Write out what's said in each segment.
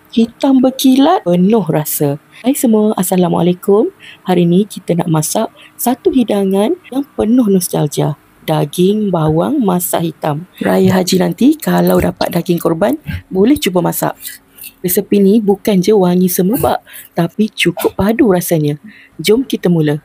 Hitam berkilat, penuh rasa. Hai semua, Assalamualaikum. Hari ni kita nak masak satu hidangan yang penuh nostalgia. Daging bawang masak hitam. Raya Haji nanti kalau dapat daging korban, boleh cuba masak. Resepi ni bukan je wangi semerbak, tapi cukup padu rasanya. Jom kita mula.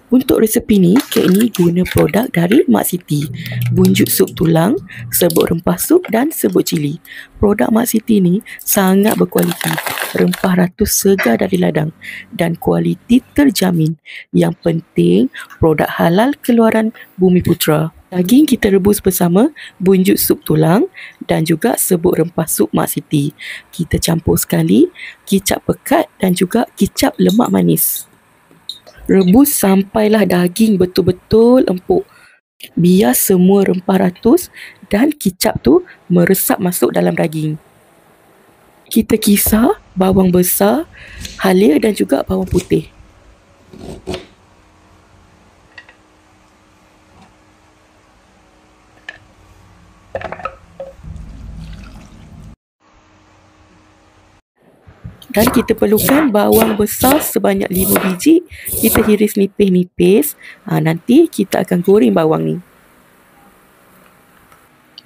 Untuk resepi ni, kek ni guna produk dari Mak Siti. Bunjuk sup tulang, serbuk rempah sup dan serbuk cili. Produk Mak Siti ni sangat berkualiti. Rempah ratus segar dari ladang dan kualiti terjamin. Yang penting, produk halal keluaran Bumi Putra. Daging kita rebus bersama bunjuk sup tulang dan juga serbuk rempah sup Mak Siti. Kita campur sekali kicap pekat dan juga kicap lemak manis. Rebus sampailah daging betul-betul empuk. Biar semua rempah ratus dan kicap tu meresap masuk dalam daging. Kita kisar bawang besar, halia dan juga bawang putih. Dan kita perlukan bawang besar sebanyak 5 biji. Kita hiris nipis-nipis. Nanti kita akan goreng bawang ni.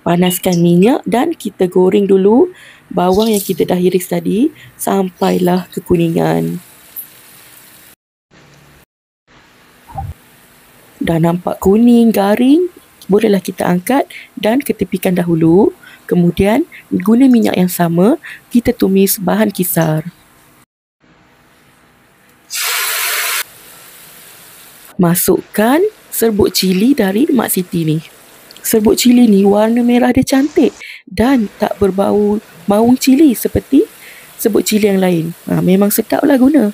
Panaskan minyak dan kita goreng dulu bawang yang kita dah hiris tadi sampailah kekuningan. Dah nampak kuning, garing, bolehlah kita angkat dan ketepikan dahulu. Kemudian guna minyak yang sama, kita tumis bahan kisar. Masukkan serbuk cili dari Mak Siti ni. Serbuk cili ni warna merah dia cantik dan tak berbau bawang cili seperti serbuk cili yang lain. Memang sedaplah guna.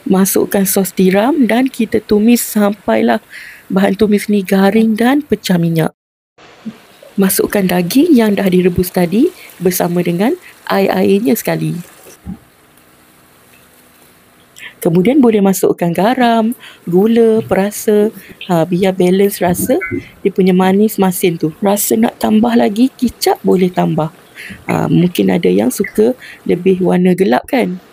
Masukkan sos tiram dan kita tumis sampailah bahan tumis ni garing dan pecah minyak. Masukkan daging yang dah direbus tadi bersama dengan air-airnya sekali. Kemudian boleh masukkan garam, gula, perasa, biar balance rasa. Dia punya manis masin tu. Rasa nak tambah lagi kicap boleh tambah. Mungkin ada yang suka lebih warna gelap kan.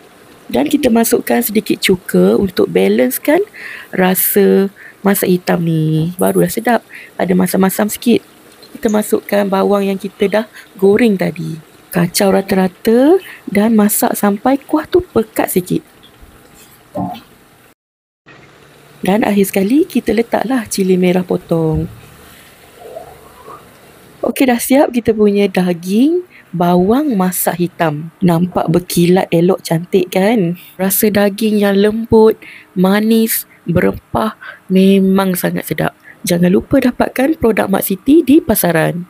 Dan kita masukkan sedikit cuka untuk balancekan rasa masak hitam ni. Barulah sedap. Ada masam-masam sikit. Kita masukkan bawang yang kita dah goreng tadi. Kacau rata-rata dan masak sampai kuah tu pekat sikit. Dan akhir sekali kita letaklah cili merah potong. Okey, dah siap kita punya daging bawang masak hitam. Nampak berkilat elok cantik kan? Rasa daging yang lembut, manis, berempah memang sangat sedap. Jangan lupa dapatkan produk Mak Siti di pasaran.